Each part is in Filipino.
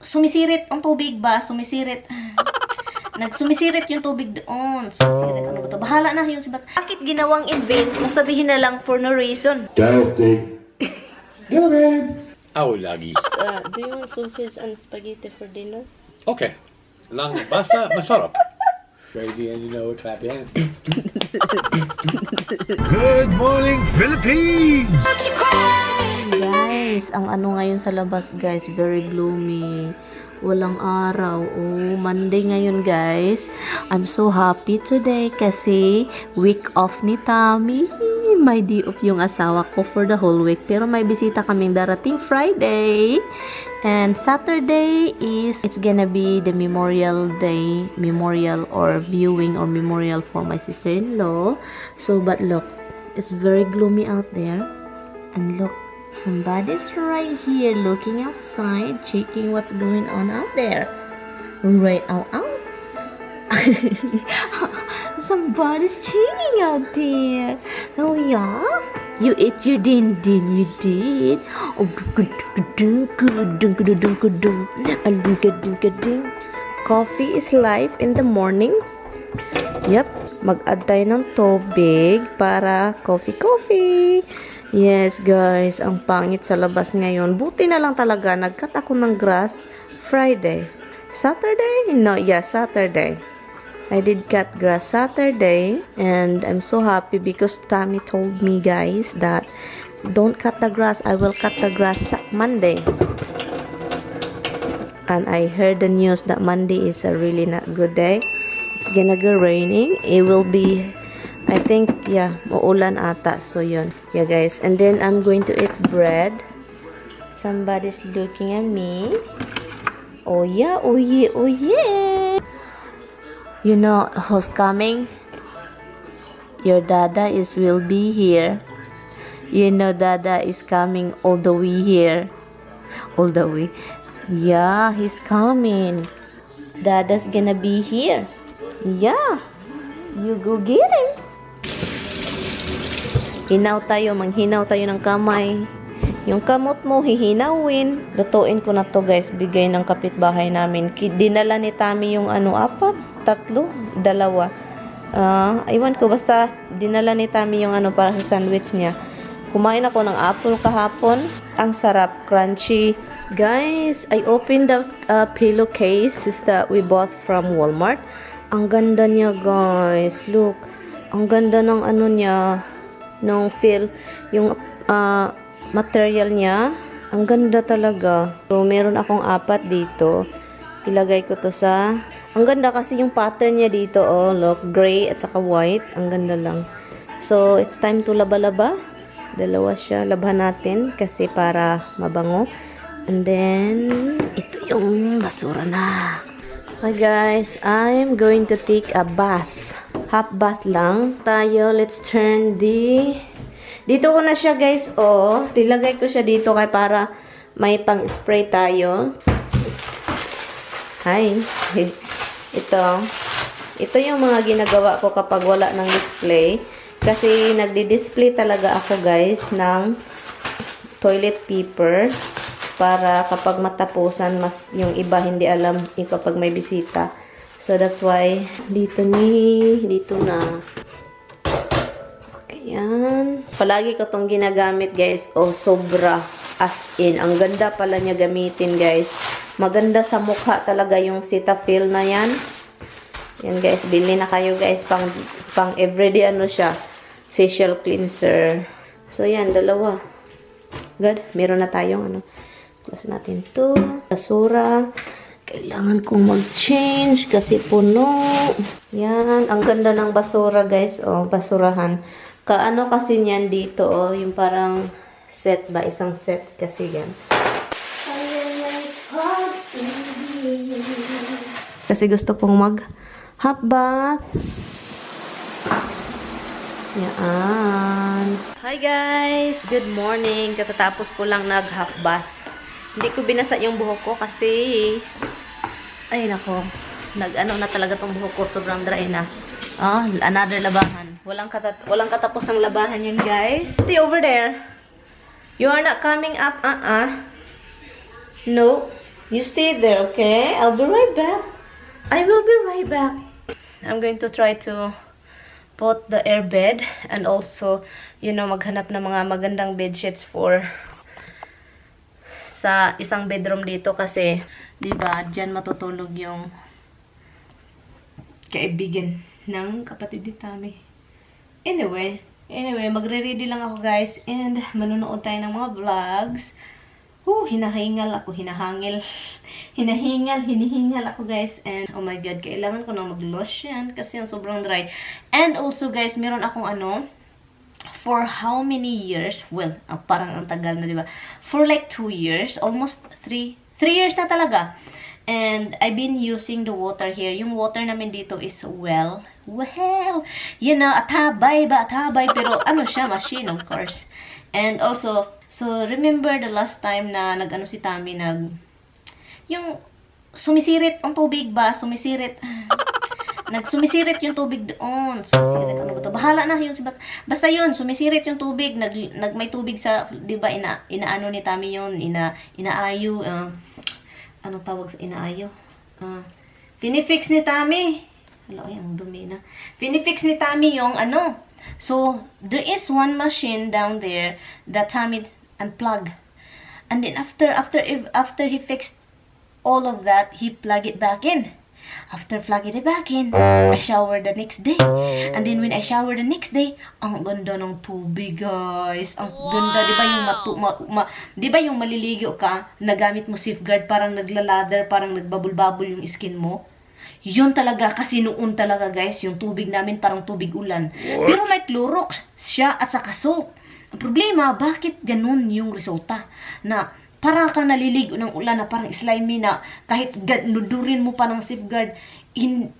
Sumisirit ang tubig ba? Sumisirit. Sumisirit yung tubig doon. Sumisirit. Ano ba ito? Bahala na yun. Bakit ginawang in vain? Kung sabihin na lang for no reason. Lagi. Do you want sausage and spaghetti for dinner? Okay. Basta masarap. Ready and you know what happened. Good morning, Philippines! Guys, ang ano ngayon sa labas, guys, very gloomy. Walang araw. Oh, Monday ngayon, guys. I'm so happy today kasi week off ni Tommy. May day off yung asawa ko for the whole week. Pero may bisita kaming darating Friday. And Saturday it's gonna be the Memorial Day, memorial or viewing or memorial for my sister-in-law. So, but look, it's very gloomy out there. And look, somebody's right here looking outside, checking what's going on out there. Right out. Somebody's checking out there. Oh yeah? You ate your din, you did. Oh, coffee is life in the morning. Yep, mag-add tayo ng tubig para coffee. Yes, guys, ang pangit sa labas ngayon. Buti na lang talaga, nagkat ako ng grass Friday. Saturday? No, yeah, Saturday. I did cut grass Saturday, and I'm so happy because Tommy told me, guys, that don't cut the grass. I will cut the grass Monday. And I heard the news that Monday is a really not good day. It's gonna go raining. It will be, I think, yeah, maulan ata. So, yun. Yeah, guys. And then, I'm going to eat bread. Somebody's looking at me. Oh, yeah. Oh, yeah. Oh, yeah. You know who's coming? Your dada will be here. You know dada is coming all the way here. All the way. Yeah, he's coming. Dada's gonna be here. Yeah. You go get him. Manghinaw tayo ng kamay. Yung kamot mo, hihinawin. Lutuin ko na to, guys. Bigay ng kapitbahay namin. Dinala ni Tommy yung tatlo, dalawa. Iwan ko, basta dinala ni Tommy yung para sa sandwich niya. Kumain ako ng apple kahapon. Ang sarap, crunchy. Guys, I opened the pillowcase that we bought from Walmart. Ang ganda niya, guys. Look, ang ganda ng niya, ng feel, yung material niya. Ang ganda talaga. So, meron akong 4 dito. Ilagay ko to sa... Ang ganda kasi yung pattern niya dito, oh, look, gray at saka white. Ang ganda lang. So, it's time to laba-laba. Dalawa siya. Labhan natin kasi para mabango. And then, ito yung basura na. Okay, guys. I'm going to take a bath. Half bath lang. Tayo, let's turn the... Dito ko na siya, guys, oh. Dilagay ko siya dito kaya para may pang-spray tayo. Hi. Ito yung mga ginagawa ko kapag wala ng display. Kasi nagdi-display talaga ako, guys, ng toilet paper. Para kapag matapusan, yung iba hindi alam kapag may bisita. So, that's why, dito na. Okay, yan. Palagi ko tong ginagamit, guys. Oh, sobra. As in. Ang ganda pala niya gamitin, guys. Maganda sa mukha talaga yung Cetaphil na yan. Yan, guys. Bili na kayo, guys. Pang everyday siya. Facial cleanser. So, yan. Dalawa. Good. Meron na tayong Plus natin to. Basura. Kailangan kong mag-change kasi puno. Yan. Ang ganda ng basura, guys. Oh, basurahan. Kasi niyan dito, oh. Yung parang set ba? Isang set kasi yan. Kasi gusto pong mag-half bath. Yan. Hi guys! Good morning. Katatapos ko lang nag-half bath. Hindi ko binasa yung buhok ko kasi ay nako. Na talaga tong buhok ko. Sobrang dry na. Oh, another labahan. Walang katapos ang labahan yun, guys. See over there. You are not coming up, No. You stay there, okay? I'll be right back. I will be right back. I'm going to try to put the airbed and also, you know, maghanap ng mga magandang bedsheets for sa isang bedroom dito kasi, di ba, diyan matutulog yung kaibigan ng kapatid ni Tami. Anyway, magre-ready lang ako guys and manonood tayo ng mga vlogs. Hinahingal ako, hinihingal ako guys. And oh my god, kailangan ko na mag-lotion kasi ang sobrang dry. And also guys, meron akong for how many years? Well, parang ang tagal na, di ba? For like 2 years, almost 3 years na talaga. And I've been using the water here. Yung water namin dito is well, you know, atabay, pero ano siya, machine of course. And also, so remember the last time na si Tami yung sumisirit ang tubig ba? Sumisirit yung tubig doon. Sumisirit, ano ba to? Bahala na yun. Basta yun, sumisirit yung tubig. May tubig sa, di ba, inaano ni Tami yun, inaayo, ano tawag sa inaayo? Pinifix ni Tami. Hala, ay, ang dumi na. Pinifix ni Tami yung So, there is one machine down there that Tami unplugged. And then after he fixed all of that, he plugged it back in. After plugging it back in, I showered the next day. And then when I showered the next day, ang ganda ng tubig, guys. Ang ganda, 'di ba yung di ba yung maliligo ka, nagamit mo safeguard, parang naglalather, parang nagbabul-babul yung skin mo. Yun talaga, kasi noon talaga guys, yung tubig namin parang tubig ulan. Pero may Clorox siya at saka soap. Ang problema, bakit ganun yung resulta? Na para ka naliligo ng ulan na parang slimy na kahit nudurin mo pa ng safeguard,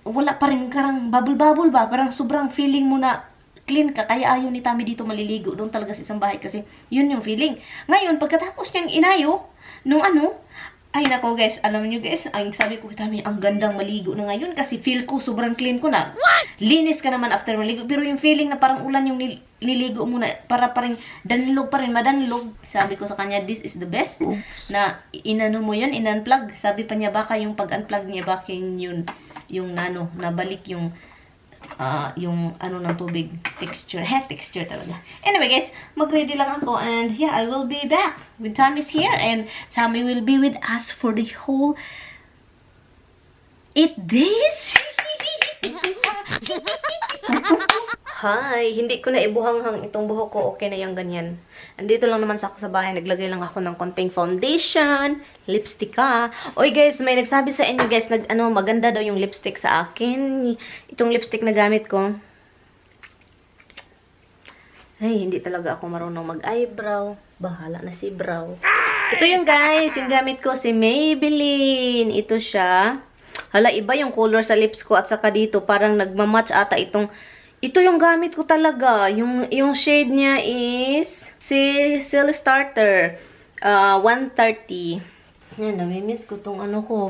wala pa rin karang bubble-bubble ba? Parang sobrang feeling mo na clean ka. Kaya ayaw ni Tami dito maliligo doon talaga sa isang bahay kasi yun yung feeling. Ngayon, pagkatapos niyang inayo, nung ay nako guys, alam niyo guys, ay sabi ko Tami, ang gandang maligo na ngayon kasi feel ko sobrang clean ko na. Linis ka naman after maligo, pero yung feeling na parang ulan yung niligo mo na, para parang danlog pa rin, madanlog. Sabi ko sa kanya, this is the best. Na inano mo yun, in-unplug. Sabi pa niya baka yung pag-unplug niya, baka yung nabalik yung ng tubig texture, head texture talaga. Anyway guys, mag-ready lang ako and yeah, I will be back when Tami is here and Tami will be with us for the whole 8 days. Hi, hindi ko na ibuhanghang itong buhok ko, okay na yung ganyan. Andito lang naman ako sa bahay, naglagay lang ako ng konting foundation, lipstick ka. Oy guys, may nagsabi sa inyo guys, maganda daw yung lipstick sa akin. Itong lipstick na gamit ko. Ay, hindi talaga ako marunong mag-eyebrow. Bahala na si brow. Ito yung guys, yung gamit ko, si Maybelline. Ito siya. Hala, iba yung color sa lips ko at saka dito, parang nagmamatch ata itong. Ito yung gamit ko talaga. Yung shade niya is Seal Starter 130. Yan, namimiss ko tong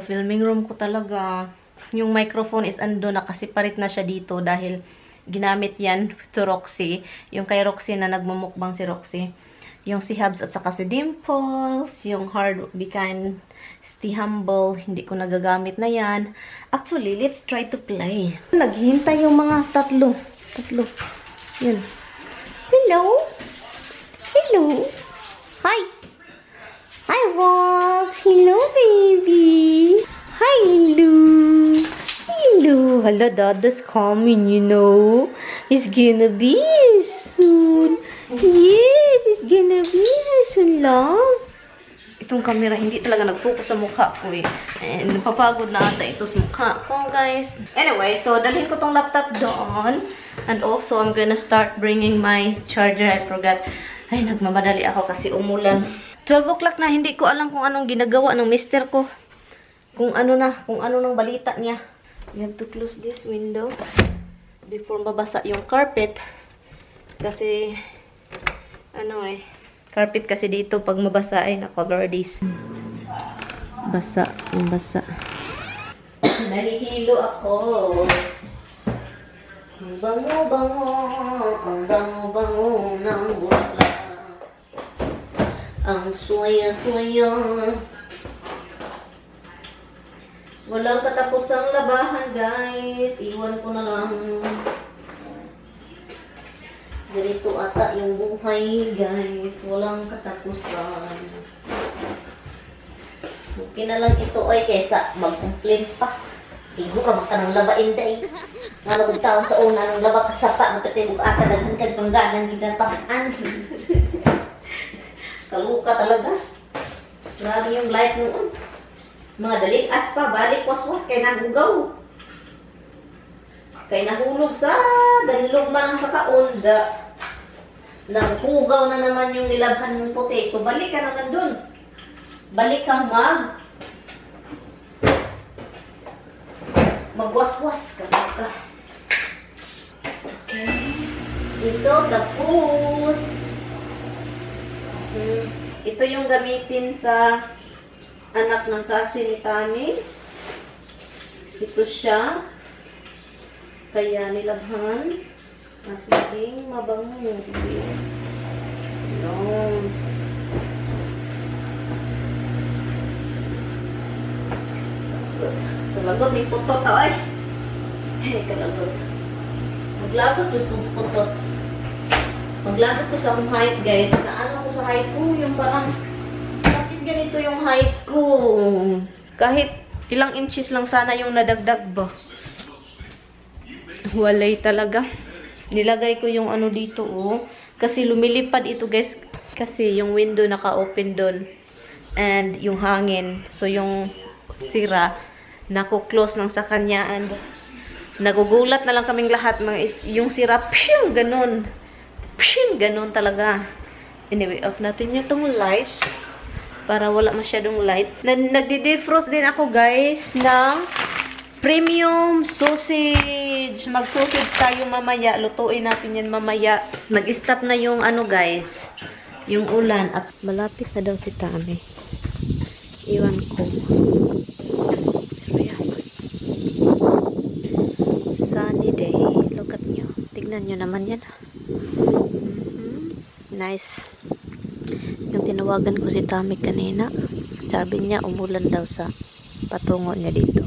filming room ko talaga. Yung microphone is ando na kasi parit na siya dito dahil ginamit yan to Roxy. Yung kay Roxy na nagmumukbang si Roxy. Yung si Hubs at saka si Dimples. Yung Hard Be Kind, Stay Humble. Hindi ko nagagamit na yan. Actually, let's try to play. Naghintay yung mga tatlo. Yun. Hello? Hello? Hi! Hi, Rox! Hello, baby! Hi, hello! Hello! Hala, Dada's coming, you know? He's gonna be here soon. Yes, he's gonna be here soon, love. Itong camera, hindi talaga nag-focus sa mukha ko eh. And napapagod na ata ito sa mukha ko, guys. Anyway, so dalhin ko tong laptop doon. And also, I'm gonna start bringing my charger. I forgot. Ay, nagmamadali ako kasi umulan. 12 o'clock na, hindi ko alam kung anong ginagawa ng mister ko. Kung ano nang balita niya. We have to close this window before mabasa yung carpet. Kasi, carpet kasi dito, pag mabasa ay na-cover this. Basa, yung basa. Nahihilo ako. Ang bango-bango, ang bango-bango ng bulaklak. Ang suya-suya. Walang katapusang labahan, guys. Iwan ko na lang. Ganito ata yung buhay, guys. Walang katapusan. Okay na lang ito ay kaysa mag-complain pa. Igo ka maka ng labain day. Nga nagtaon sa una ng laba kasapa. Magkatibog ata naghanggad pangganan ginapasaan. Kaluka talaga. Grabe yung life noon. Mga daling aspa, balik waswas kay nagugaw. Kay nahulog sa danlog man sa kaunda. Naghugaw na naman yung nilabhan mong puti. So balik ka naman dun. Balik kang magwaswas ka. Okay. Ito, tapos. Ito yung gamitin sa anak ng kasi ni Tami. Ito siya. Kaya nilabhan. At naging mabango. Yun. Kalagot, may putot ay. Kalagot. Maglagot yung putot. Maglagot ko sa akong height, guys. Naano ko sa height ko, yung parang bakit ganito yung height ko? Kahit ilang inches lang sana yung nadagdag ba? Walay talaga. Nilagay ko yung ano dito, oh. Kasi lumilipad ito, guys. Kasi yung window naka-open doon. And yung hangin. So, yung sira, nako-close lang sa kanya. And nagugulat na lang kaming lahat. Yung sira, piyong, ganun. Piyong, ganun talaga. Anyway, off natin yung tong light. Para wala masyadong light. Nagdi-defrost din ako, guys, ng premium sausage. Mag-sausage tayo mamaya. Lutuin natin yan mamaya. Nag-stop na yung ano, guys. Yung ulan. At malapit na daw si Tami. Iwan ko. Pero yan. Sunny day. Look at nyo. Tignan nyo naman yan. Nice. Yung tinawagan ko si Tami kanina. Sabi niya umulan daw sa patungo niya dito.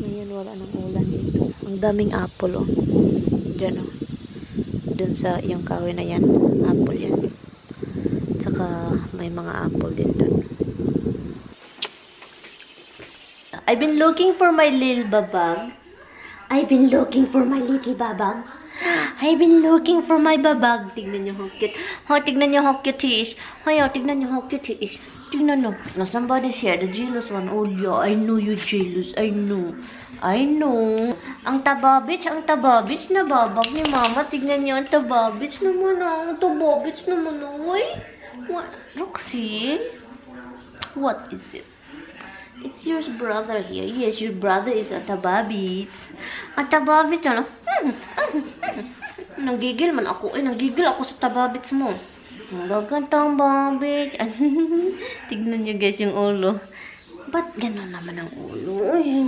Ngayon wala nang ulan dito. Ang daming apple, oh. Diyan, oh. Dun sa yung kahoy na yan. Apple yan. Tsaka may mga apple din dun. I've been looking for my little babag. I've been looking for my little babag. I've been looking for my babag. Tignan nyo how cute. Oh, tignan nyo how cute he is. Ay, oh, tignan nyo how cute he is. Tignan nyo. No, somebody's here. The jealous one. Oh, yeah. I know you're jealous. I know. I know. Ang tababits na babag ni mama. Tignan nyo. Ang tababits naman. Ang tababits naman. Uy. What? Roxy? What is it? It's your brother here. Yes, your brother is a tababits. Ang tababits, ano? Nanggigil man ako. Ay, nanggigil ako sa tababits mo. Ang gagantang babits. Tignan nyo, guys, yung ulo. Ba't gano'n naman ang ulo? Ay,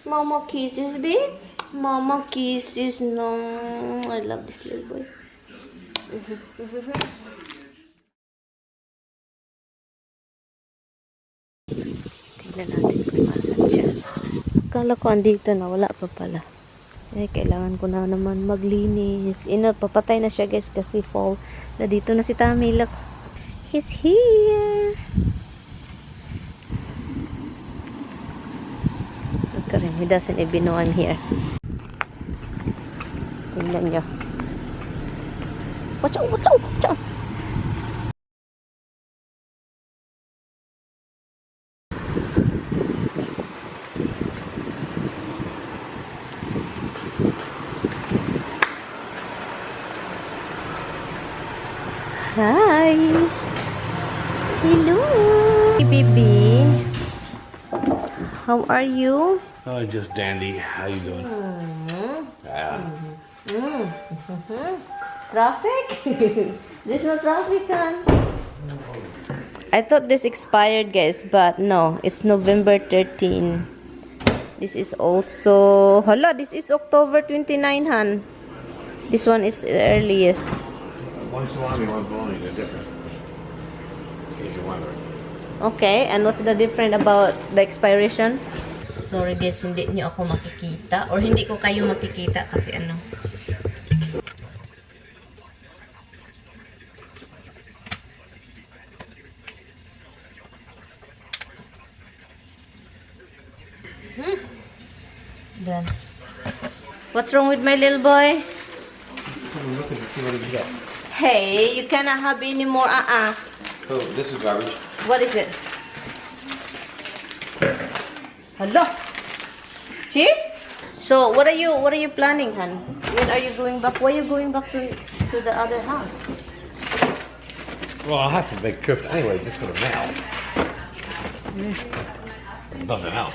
mama kisses, babe. Mama kisses, no. I love this little boy. Tignan natin kung masan siya. Akala ko andito na, wala pa pala. Eh, kailangan ko na naman maglinis. Papatay na siya, guys, kasi fall. Na dito na si Tami. Look. He's here. Look at him. He doesn't even know I'm here. Tingnan niyo. Watch out, watch out, watch out. Hi. Hello. Hey, baby. How are you? Oh, just dandy. How you doing? Traffic? There's no traffic, huh? I thought this expired, guys, but no. It's November 13. This is also... Hala, this is October 29, han. This one is the earliest. One salami, one bologna, they're different. In case you're wondering. Okay, and what's the different about the expiration? Sorry guys, hindi niyo ako makikita or hindi ko kayo makikita kasi ano. Done. What's wrong with my little boy? Hey, you cannot have any more. Oh, this is garbage. What is it? Hello. Cheese? So what are you planning, hon? When are you going back? Why are you going back to the other house? Well, I'll have to make trips anyway, just for the mail. Nothing else.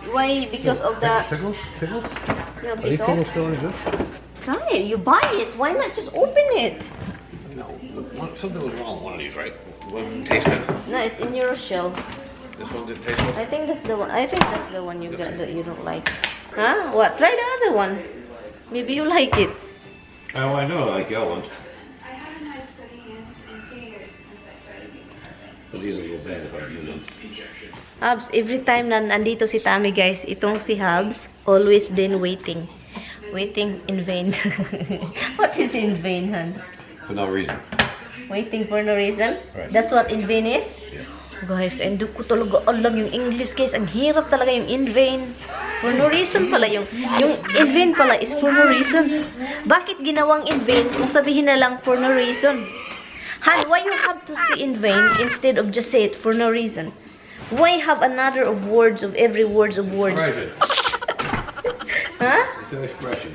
Why? Because of the Pickles? Pickles? yeah, Are these pickles still in good? Try it. You buy it. Why not just open it? No. Something was wrong with one of these, right? It wasn't taste good. No, it's in your shell. This one didn't taste good? I think that's the one. I think that's the one you got that you don't like. Huh? What? Try the other one. Maybe you like it. Oh, I know I like yellow ones. But these will go bad if I use them. Hubs, every time na nandito si Tami guys, itong si Hubs, always then waiting. Waiting in vain. What is in vain, hon? For no reason. Waiting for no reason? Right. That's what in vain is? Yeah. Guys, hindi ko talaga alam yung English guys. Ang hirap talaga yung in vain. For no reason pala yung in vain pala is for no reason. Bakit ginawang in vain kung sabihin na lang for no reason? Han, why you have to say in vain instead of just say it for no reason? Why have another of words of every words of words? Expression. Huh? It's an expression.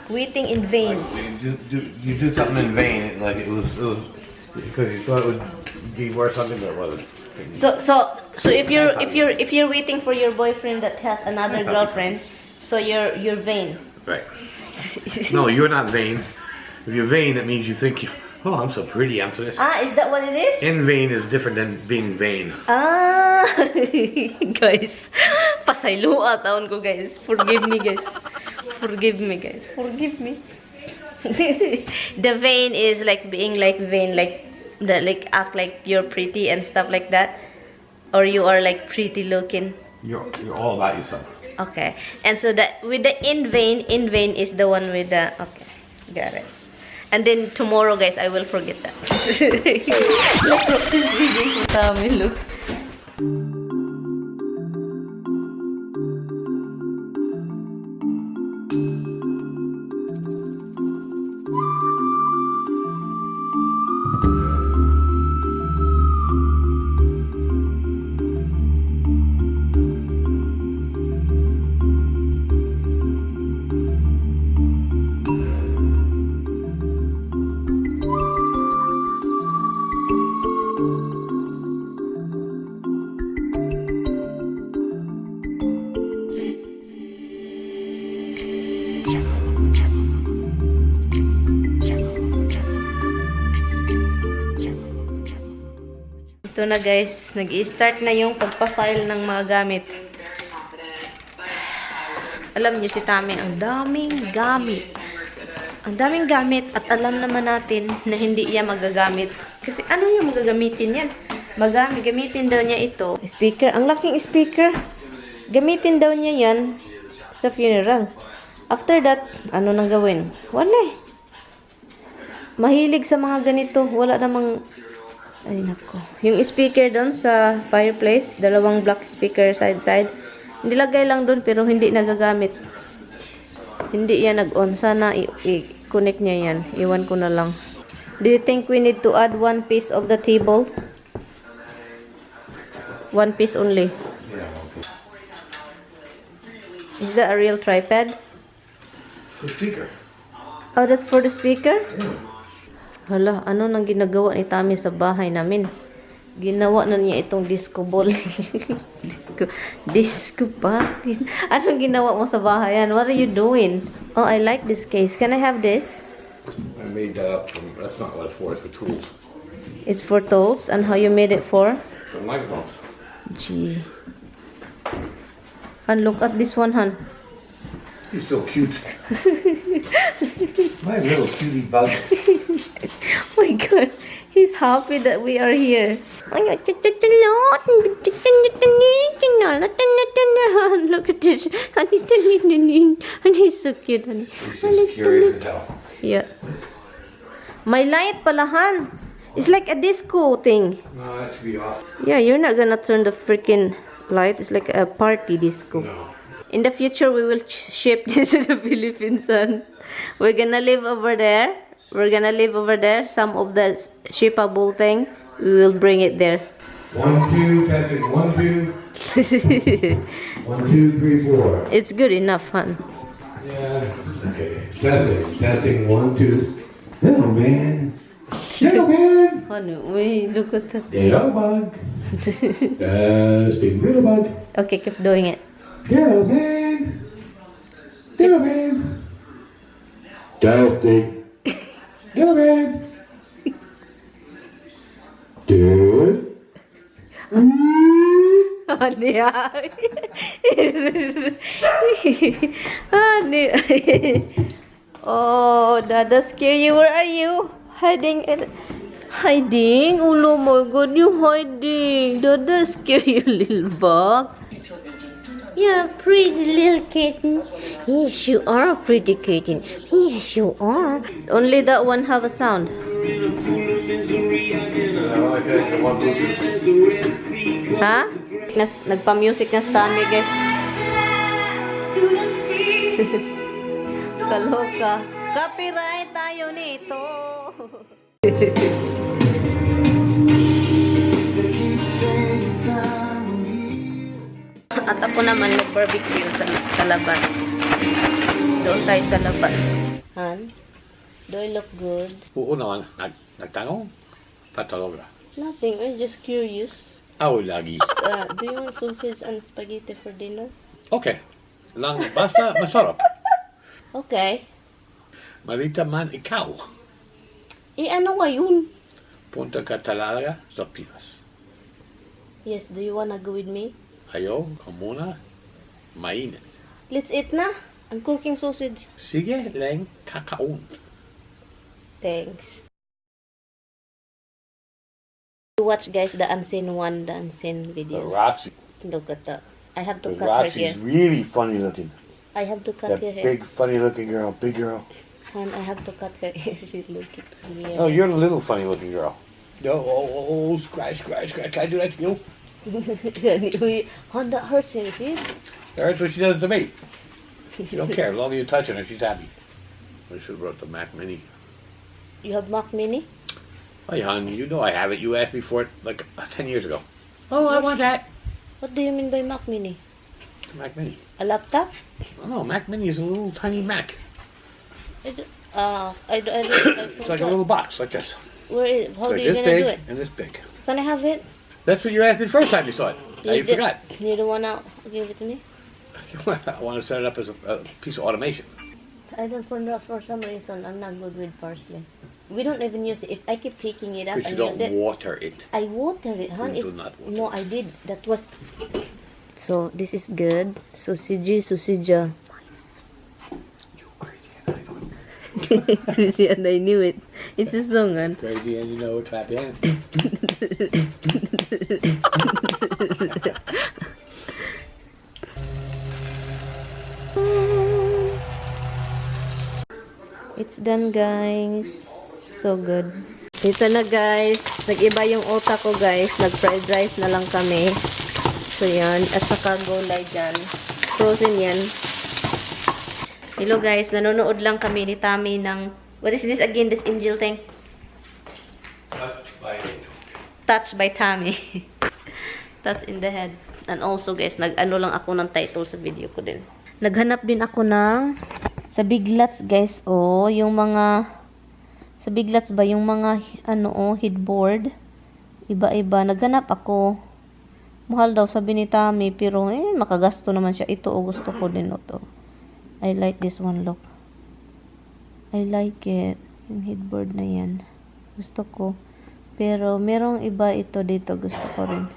Waiting in vain. Like, you do something in vain, like it was because you thought it would be worth something, but it wasn't. So if you're waiting for your boyfriend that has another girlfriend, so you're vain. Right. No, you're not vain. If you're vain, that means you think, oh, I'm so pretty, I'm so this. Ah, is that what it is? In vain is different than being vain. Ah, guys, pasaylua taon ko guys. Forgive me guys. Forgive me guys. Forgive me. The vain is like being like vain, like act like you're pretty and stuff like that, or you are like pretty looking. You're all about yourself. Okay, and so that with the in vain is the one with the okay, got it. And then tomorrow, guys, I will forget that. Look at this video for Tommy, look. Ito na guys, nag-i-start na yung pagpa-file ng mga gamit. Alam niyo si Tami, ang daming gamit. Ang daming gamit at alam naman natin na hindi niya magagamit. Kasi ano yung magagamitin yan? Gamitin daw niya ito. Speaker, ang laking speaker. Gamitin daw niya yan sa funeral. After that, ano nang gawin? Wala eh. Mahilig sa mga ganito. Wala namang... Ay nako. Yung speaker doon sa fireplace, dalawang black speaker side-side. Nilagay lang doon pero hindi nagagamit. Hindi yan nag-on. Sana i-connect niya yan. Iwan ko na lang. Do you think we need to add one piece of the table? One piece only. Yeah. Is that a real tripod? The speaker. Oh, that's for the speaker? Hala, ano nang ginagawa ni Tami sa bahay namin? Ginawa na niya itong disco ball. disco party. Anong ginawa mo sa bahay yan? What are you doing? Oh, I like this case. Can I have this? I made that up. That's not what it's for. It's for tools. It's for tools. And how you made it for? For microphones. Gee. And look at this one, hon. He's so cute. My little cutie bug. Oh my God. He's happy that we are here. Look at this. And he's so cute, honey. He's just curious as hell. Yeah. My light palahan. It's like a disco thing. No, that should be off. Yeah, you're not gonna turn the freaking light. It's like a party disco. No. In the future, we will ship this to the Philippines, son. We're gonna live over there. Some of the shippable thing, we will bring it there. 1, 2, testing. 1, 2. 1, 2, 3, 4. It's good enough, hon. Yeah. Okay. Testing. 1, 2. Hello, man. Hello, man. Honey, wait, look at that. Little bug. Testing. Little bug. Okay, keep doing it. Hello, man. Hello, man. Testing. Hello, man. Dude. Honey, honey. Oh, Dada scare you. Where are you? Hiding. Hiding? Oh my God, you hiding. Dada scare you, little bug. You're a pretty little kitten. Yes, you are a pretty kitten. Yes, you are. Only that one have a sound. Ha? Nagpa-music na stami, guys. Kaloka. Copyright tayo nito. At ako naman mag-barbecue sa labas. Doon tayo sa labas. Han? Do I look good? Oo naman. Nagtanong? Pataloga. Nothing. I'm just curious. Ako lagi. Do you want sausage and spaghetti for dinner? Okay. Lang basta masarap. Okay. Malita man ikaw. Ano nga yun? Punta ka talaga sa Pinas. Yes, do you wanna go with me? Ayaw ka muna. Mainit. Let's eat na. I'm cooking sausage. Sige, lang kakaon. Thanks. Watch, guys, the unseen The videos. Roxy. Look at that. I have to The cut her Roxy's here. really funny looking. I have to cut That her hair. big funny looking girl. Big girl. And I have to cut her hair. She's looking at me. Oh, you're a little funny looking girl. No, scratch. Can I do that to you? Honda hurts her, see? That's what she does to me. She don't care. As long as you're touching her, she's happy. I should have brought the Mac Mini. You have Mac Mini? Hey, hon, you know I have it. You asked me for it like 10 years ago. Oh, I want that. What do you mean by Mac Mini? Mac Mini. A laptop? Oh, no, Mac Mini is a little tiny Mac. I It's like a little box, like this. Where is? How Like do you this gonna big do it? and this big. Can I have it? That's what you asked me the first time you saw it. Now you don't- forgot. You don't wanna give it to me? I want to set it up as a piece of automation. I don't for some reason I'm not good with parsley. We don't even use it. If I keep picking it up Because and you use don't it, water it. I water it, hon. You do It's- not water No, I did. That was. So this is good. Sausage. You crazy, and I know it. Crazy, and I knew it. It's a song, man. Crazy, and you know it's happy. It's done, guys. So good. Ito na, guys. Nag-iba yung utak ko, guys. Nag-fried rice na lang kami. So, yan. At saka gulay dyan. Frozen yan. Hello, guys. Nanonood lang kami ni Tammy ng... What is this again? This angel thing? Touch by Tammy. Touch in the head. And also, guys, nag-ano lang ako ng title sa video ko din. Naghanap din ako ng... Sa Big Lots, guys, oh, yung mga... Sa Big Lots ba, yung mga, ano, oh, headboard. Iba-iba. Naghanap ako. Mahal daw, sabi ni Tammy, pero, makagasto naman siya. Ito, oh, gusto ko din, oh, to. I like this one, look. I like it. Yung headboard na yan. Gusto ko. Pero, merong iba ito dito. Gusto ko rin.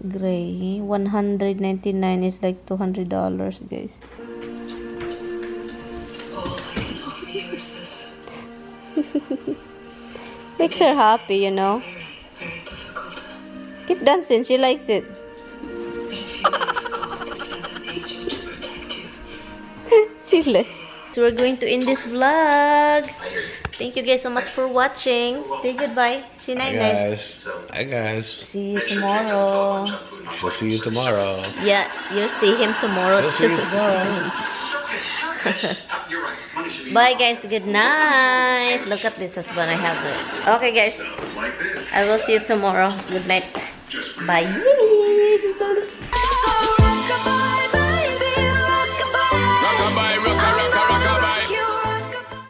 Gray. $199 is like $200, guys. Makes her happy, you know. Keep dancing, she likes it. Chile. So we're going to end this vlog. Thank you guys so much for watching. Say goodbye. See Hi you guys. Hi guys. See you tomorrow. She'll see you tomorrow. Yeah, you'll see him tomorrow She'll see you too. tomorrow. Bye guys, good night. Look at this husband I have. Okay guys, I will see you tomorrow. Good night. Bye.